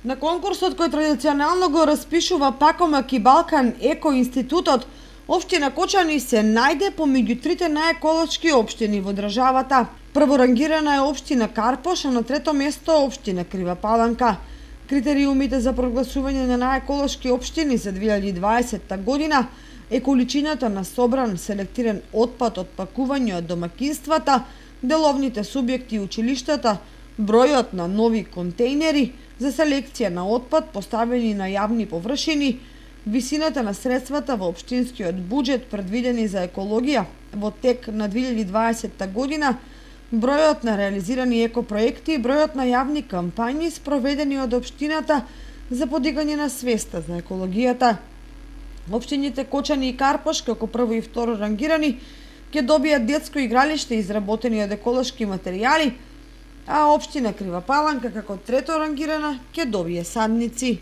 На конкурсот кој традиционално го распишува Пакомак и Балкан Еко институтот, општина Кочани се најде помеѓу трите најеколошки општини во државата. Прворангирана е општина Карпош, а на трето место општина Крива Паланка. Критериумите за прогласување на најеколошки општини за 2020 година е количината на собран селектиран отпад од пакување од домакинствата, деловните субјекти и училиштата, бројот на нови контејнери за селекција на отпад поставени на јавни површини, висината на средствата во општинскиот буџет предвидени за екологија во тек на 2020 година, бројот на реализирани екопроекти и бројот на јавни кампањи спроведени од општината за подигање на свеста за екологијата. Општините Кочани и Карпош како прво и второ рангирани ќе добијат детско игралиште изработени од еколошки материјали, а општина Крива Паланка како трето рангирана ќе добие садници.